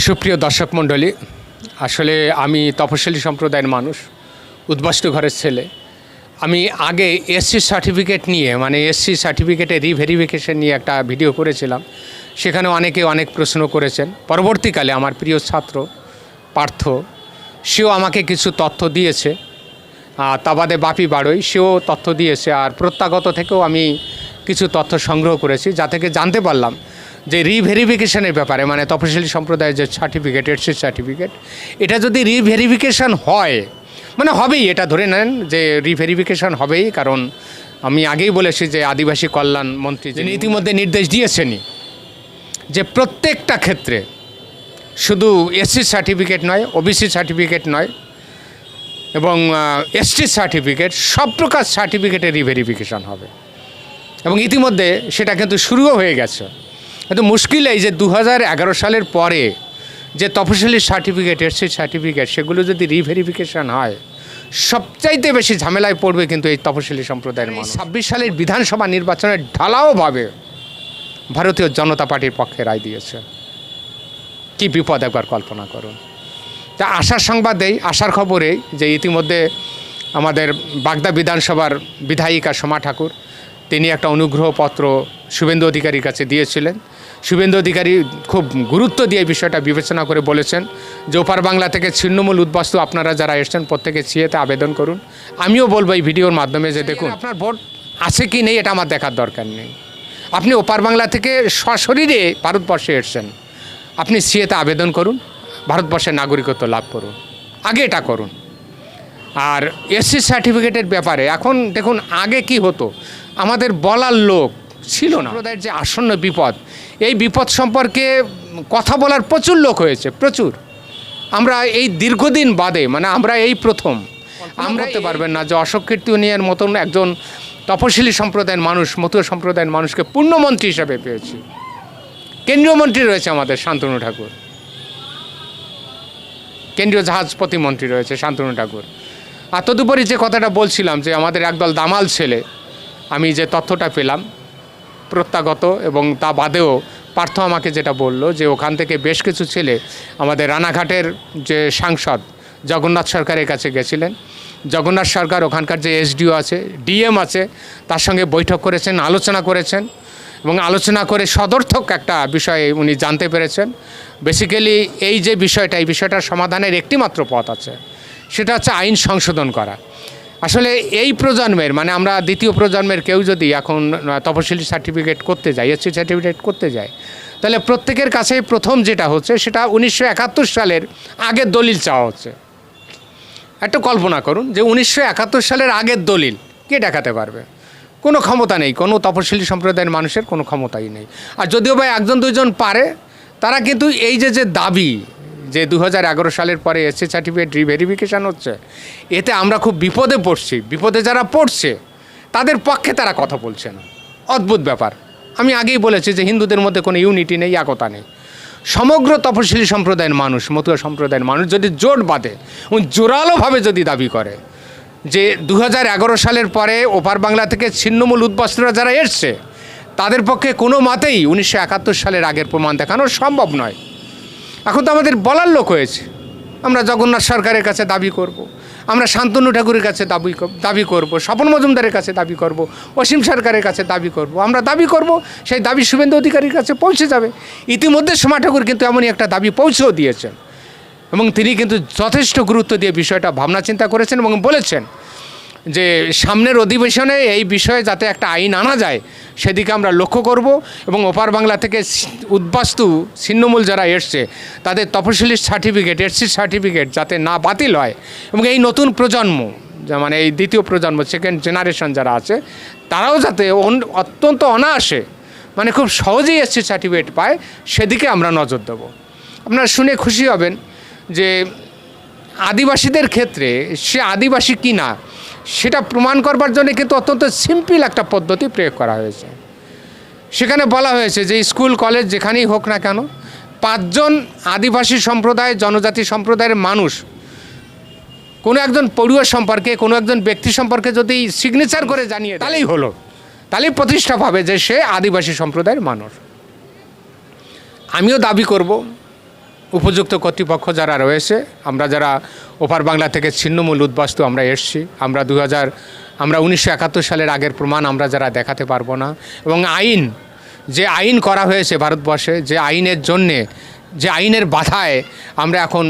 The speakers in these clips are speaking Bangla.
সুপ্রিয় দর্শক মণ্ডলী, আসলে আমি তপশিলি সম্প্রদায়ের মানুষ, উদ্বাস্তু ঘরের ছেলে। আমি আগে এসসি সার্টিফিকেট নিয়ে এসসি সার্টিফিকেটে রিভেরিফিকেশন নিয়ে একটা ভিডিও করেছিলাম। সেখানে অনেকে অনেক প্রশ্ন করেছেন। পরবর্তীকালে আমার প্রিয় ছাত্র পার্থ, সেও আমাকে কিছু তথ্য দিয়েছে। তা বাদে বাপি বাড়ই, সেও তথ্য দিয়েছে। আর প্রত্যাগত থেকেও আমি কিছু তথ্য সংগ্রহ করেছি, যা থেকে জানতে পারলাম যে রিভেরিফিকেশনের ব্যাপারে তপশিলি সম্প্রদায়ের যে সার্টিফিকেট, এসসি সার্টিফিকেট, এটা যদি রিভেরিফিকেশন হয় হবেই, এটা ধরে নেন যে রিভেরিফিকেশন হবেই। কারণ আমি আগেই বলেছি যে আদিবাসী কল্যাণ মন্ত্রী যিনি ইতিমধ্যে নির্দেশ দিয়েছেনই যে প্রত্যেকটা ক্ষেত্রে শুধু এসসি সার্টিফিকেট নয়, ওবিসি সার্টিফিকেট নয় এবং এসটি সার্টিফিকেট, সব প্রকার সার্টিফিকেটের রিভেরিফিকেশন হবে। এবং ইতিমধ্যে সেটা কিন্তু শুরুও হয়ে গেছে। কিন্তু মুশকিল এই যে 2011 সালের পরে যে তপশিলি সার্টিফিকেট, এসসি সার্টিফিকেট, সেগুলো যদি রিভেরিফিকেশন হয়, সবচাইতে বেশি ঝামেলায় পড়বে কিন্তু এই তপশিলি সম্প্রদায়ের মানুষ। 26 সালের বিধানসভা নির্বাচনের ঢালাওভাবে ভারতীয় জনতা পার্টির পক্ষে রায় দিয়েছে। কি বিপদ একবার কল্পনা করুন। তা আশার সংবাদেই, আশার খবরেই যে ইতিমধ্যে আমাদের বাগদা বিধানসভার বিধায়িকা সোমা ঠাকুর, তিনি একটা অনুগ্রহপত্র শুভেন্দু অধিকারীর কাছে দিয়েছিলেন। শুভেন্দু অধিকারী খুব গুরুত্ব দিয়ে বিষয়টা বিবেচনা করে বলেছেন যে ওপার বাংলা থেকে ছিন্নমূল উদ্বাস্তু আপনারা যারা এসছেন প্রত্যেকে সিএতে আবেদন করুন। আমিও বলবো এই ভিডিওর মাধ্যমে যে দেখুন, আপনার ভোট আছে কি নেই এটা আমার দেখার দরকার নেই। আপনি ওপার বাংলা থেকে সশরীরে ভারতবর্ষে এসছেন, আপনি সিএতে আবেদন করুন, ভারতবর্ষের নাগরিকত্ব লাভ করুন, আগে এটা করুন। আর এসসি সার্টিফিকেটের ব্যাপারে এখন দেখুন, আগে কি হতো, আমাদের বলার লোক ছিল না। সম্প্রদায়ের যে আসন্ন বিপদ, এই বিপদ সম্পর্কে কথা বলার প্রচুর লোক হয়েছে, প্রচুর। আমরা এই দীর্ঘদিন বাদে আমরা এই প্রথম, আমরা বলতে পারবেন না যে অশোক কীর্তনীয়ের মতন একজন তপশিলি সম্প্রদায়ের মানুষ, মতুয়া সম্প্রদায়ের মানুষকে পূর্ণমন্ত্রী হিসাবে পেয়েছি। কেন্দ্রীয় মন্ত্রী রয়েছে আমাদের শান্তনু ঠাকুর, কেন্দ্রীয় জাহাজ প্রতিমন্ত্রী রয়েছে শান্তনু ঠাকুর। আর তদুপরি যে কথাটা বলছিলাম যে আমাদের একদল দামাল ছেলে, আমি যে তথ্যটা পেলাম প্রত্যাগত, এবং তা বাদেও পার্থ আমাকে যেটা বলল যে ওখান থেকে বেশ কিছু ছেলে আমাদের রানাঘাটের যে সাংসদ জগন্নাথ সরকারের কাছে গেছিলেন। জগন্নাথ সরকার ওখানকার যে এসডিও আছে, ডিএম আছে, তার সঙ্গে বৈঠক করেছেন, আলোচনা করেছেন এবং আলোচনা করে সদর্থক একটা বিষয় উনি জানতে পেরেছেন। বেসিক্যালি এই যে বিষয়টা, এই বিষয়টার সমাধানের একটি মাত্র পথ আছে, সেটা হচ্ছে আইন সংশোধন করা। আসলে এই প্রজন্মের আমরা দ্বিতীয় প্রজন্মের কেউ যদি এখন তপশিলি সার্টিফিকেট করতে যায়, এসসি সার্টিফিকেট করতে যায়, তাহলে প্রত্যেকের কাছে প্রথম যেটা হচ্ছে সেটা 1971 সালের আগের দলিল চাওয়া হচ্ছে। একটু কল্পনা করুন যে 1971 সালের আগের দলিল কে দেখাতে পারবে? কোনো ক্ষমতা নেই, কোনো তপশিলি সম্প্রদায়ের মানুষের কোনো ক্ষমতাই নেই। আর যদিও বা একজন দুজন পারে, তারা কিন্তু এই যে দাবি যে 2011 সালের পরে এসসি সার্টিফিকেট রিভেরিফিকেশান হচ্ছে, এতে আমরা খুব বিপদে পড়ছি। বিপদে যারা পড়ছে তাদের পক্ষে তারা কথা বলছে না। অদ্ভুত ব্যাপার। আমি আগেই বলেছি যে হিন্দুদের মধ্যে কোনো ইউনিটি নেই, একতা নেই। সমগ্র তপশিলি সম্প্রদায়ের মানুষ, মতুয়া সম্প্রদায়ের মানুষ যদি জোট বাঁধে এবং জোরালোভাবে যদি দাবি করে যে 2011 সালের পরে ওপার বাংলা থেকে ছিন্নমূল উদ্বাস্তুরা যারা এসছে, তাদের পক্ষে কোনো মতেই 1971 সালের আগের প্রমাণ দেখানো সম্ভব নয়। এখন তো আমাদের বলার লোক হয়েছে। আমরা জগন্নাথ সরকারের কাছে দাবি করব, আমরা শান্তনু ঠাকুরের কাছে দাবি করব, স্বপন মজুমদারের কাছে দাবি করব, অসীম সরকারের কাছে দাবি করব। আমরা দাবি করব, সেই দাবি শুভেন্দু অধিকারীর কাছে পৌঁছে যাবে। ইতিমধ্যে সোমা ঠাকুর কিন্তু এমনই একটা দাবি পৌঁছেও দিয়েছেন এবং তিনি কিন্তু যথেষ্ট গুরুত্ব দিয়ে বিষয়টা ভাবনা চিন্তা করেছেন এবং বলেছেন যে সামনের অধিবেশনে এই বিষয়ে যাতে একটা আইন আনা যায় সেদিকে আমরা লক্ষ্য করব এবং ওপার বাংলা থেকে উদ্বাস্তু ছিন্নমূল যারা এসছে তাদের তপশিলি সার্টিফিকেট, এসসি সার্টিফিকেট যাতে না বাতিল হয় এবং এই নতুন প্রজন্ম, এই দ্বিতীয় প্রজন্ম, সেকেন্ড জেনারেশন যারা আছে, তারাও যাতে অত্যন্ত অনায়াসে খুব সহজেই এসসি সার্টিফিকেট পায়, সেদিকে আমরা নজর দেব। আপনারা শুনে খুশি হবেন যে আদিবাসীদের ক্ষেত্রে সে আদিবাসী কি না সেটা প্রমাণ করবার জন্য কিন্তু অত্যন্ত সিম্পল একটা পদ্ধতি প্রয়োগ করা হয়েছে। সেখানে বলা হয়েছে যে স্কুল কলেজ যেখানেই হোক না কেন, 5 জন আদিবাসী সম্প্রদায়, জনজাতি সম্প্রদায়ের মানুষ কোনো একজন পড়ুয়া সম্পর্কে, কোনো একজন ব্যক্তি সম্পর্কে যদি সিগনেচার করে জানিয়ে তাহলেই হলো, তাহলেই প্রতিষ্ঠা পাবে যে সে আদিবাসী সম্প্রদায়ের মানুষ। আমিও দাবি করব উপযুক্ত কর্তৃপক্ষ যারা রয়েছে, আমরা যারা ওপার বাংলা থেকে ছিন্নমূল উদ্বাস্তু আমরা এসছি, আমরা 1971 সালের আগের প্রমাণ আমরা যারা দেখাতে পারবো না, এবং যে আইন করা হয়েছে ভারতবর্ষে, যে আইনের জন্যে, যে আইনের বাধায় আমরা এখন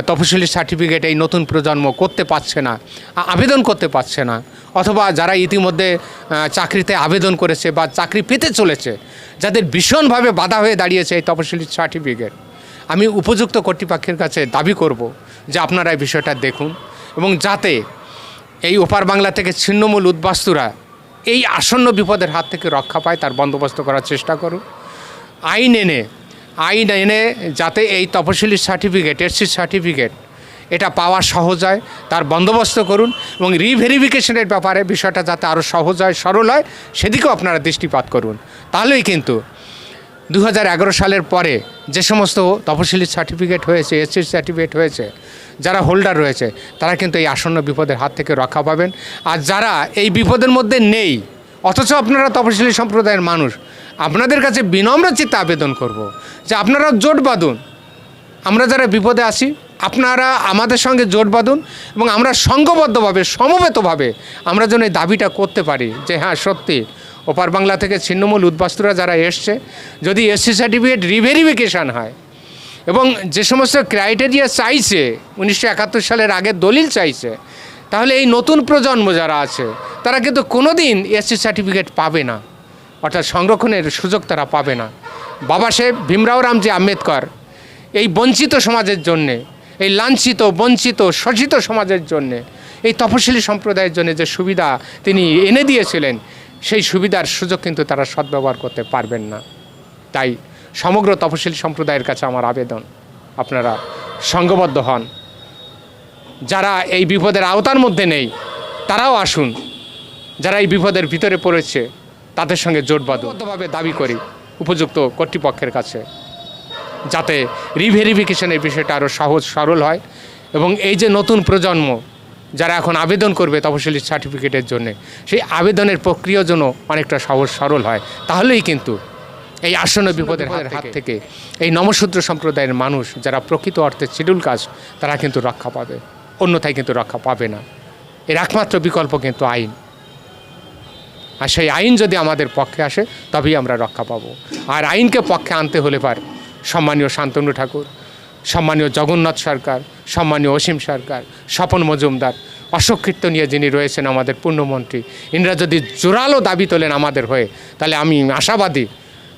তফসিলি সার্টিফিকেট এই নতুন প্রজন্ম করতে পারছে না, আবেদন করতে পারছে না, অথবা যারা ইতিমধ্যে চাকরিতে আবেদন করেছে বা চাকরি পেতে চলেছে, যাদের ভীষণভাবে বাধা হয়ে দাঁড়িয়েছে এই তফসিলি সার্টিফিকেট, আমি উপযুক্ত কর্তৃপক্ষের কাছে দাবি করব যে আপনারা এই বিষয়টা দেখুন এবং যাতে এই ওপার বাংলা থেকে ছিন্নমূল উদ্বাস্তুরা এই আসন্ন বিপদের হাত থেকে রক্ষা পায় তার বন্দোবস্ত করার চেষ্টা করুন। আইন এনে যাতে এই তফসিলি সার্টিফিকেট, এসসি সার্টিফিকেট এটা পাওয়া সহজ হয় তার বন্দোবস্ত করুন, এবং রিভেরিফিকেশনের ব্যাপারে বিষয়টা যাতে আরও সহজ হয়, সরল হয়, সেদিকেও আপনারা দৃষ্টিপাত করুন। তাহলেই কিন্তু 2011 সালের পরে যে সমস্ত তফসিলি সার্টিফিকেট হয়েছে, এসসি সার্টিফিকেট হয়েছে, যারা হোল্ডার রয়েছে তারা কিন্তু এই আসন্ন বিপদের হাত থেকে রক্ষা পাবেন। আর যারা এই বিপদের মধ্যে নেই, অথচ আপনারা তফসিলি সম্প্রদায়ের মানুষ, আপনাদের কাছে বিনম্র চিত্তে আবেদন করব যে আপনারা জোট বাঁধুন। আমরা যারা বিপদে আছি আপনারা আমাদের সঙ্গে জোট বাঁধুন, এবং আমরা সংঘবদ্ধভাবে, সমবেতভাবে আমরা যেন এই দাবিটা করতে পারি যে হ্যাঁ সত্যি ওপার বাংলা থেকে ছিন্নমূল উদ্বাস্তুরা যারা এসছে, যদি এসসি সার্টিফিকেট রিভেরিফিকেশান হয় এবং যে সমস্ত ক্রাইটেরিয়া চাইছে 1971 সালের আগের দলিল চাইছে, তাহলে এই নতুন প্রজন্ম যারা আছে তারা কিন্তু কোনো দিন এসসি সার্টিফিকেট পাবে না, অর্থাৎ সংরক্ষণের সুযোগ তারা পাবে না। বাবা সাহেব ভীমরাও রামজি আম্বেদকর এই বঞ্চিত সমাজের জন্যে, এই লাঞ্ছিত, বঞ্চিত, শোষিত সমাজের জন্যে, এই তফসিলি সম্প্রদায়ের জন্য যে সুবিধা তিনি এনে দিয়েছিলেন, সেই সুবিধার সুযোগ কিন্তু তারা সদ্ব্যবহার করতে পারবেন না। তাই সমগ্র তফসিলি সম্প্রদায়ের কাছে আমার আবেদন, আপনারা সংঘবদ্ধ হন। যারা এই বিপদের আওতার মধ্যে নেই তারাও আসুন, যারা এই বিপদের ভিতরে পড়েছে তাদের সঙ্গে জোটবদ্ধভাবে দাবি করি উপযুক্ত কর্তৃপক্ষের কাছে, যাতে রিভেরিফিকেশনের বিষয়টা আরও সহজ সরল হয়, এবং এই যে নতুন প্রজন্ম যারা এখন আবেদন করবে তফসিলি সার্টিফিকেটের জন্য, সেই আবেদনের প্রক্রিয়া যেন অনেকটা সহজ সরল হয়। তাহলেই কিন্তু এই আসন্ন বিপদের হাত থেকে এই নমশূদ্র সম্প্রদায়ের মানুষ যারা প্রকৃত অর্থে শিডিউল কাস্ট তারা কিন্তু রক্ষা পাবে, অন্যথায় কিন্তু রক্ষা পাবে না। এর একমাত্র বিকল্প কিন্তু আইন, আর সেই আইন যদি আমাদের পক্ষে আসে তবেই আমরা রক্ষা পাবো। আর আইনকে পক্ষে আনতে হলে সম্মানীয় শান্তনু ঠাকুর, সম্মানীয় জগন্নাথ সরকার, সম্মানীয় অসীম সরকার, স্বপন মজুমদার, অশোক কীর্তনীয় যিনি রয়েছেন আমাদের পূর্ণমন্ত্রী, ইনারা যদি জোরালো দাবি তোলেন আমাদের হয়ে, তাহলে আমি আশাবাদী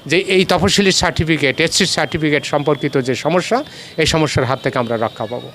যে এই তফসিলি সার্টিফিকেট, এসসি সার্টিফিকেট সম্পর্কিত যে সমস্যা, এই সমস্যার হাত থেকে আমরা রক্ষা পাবো।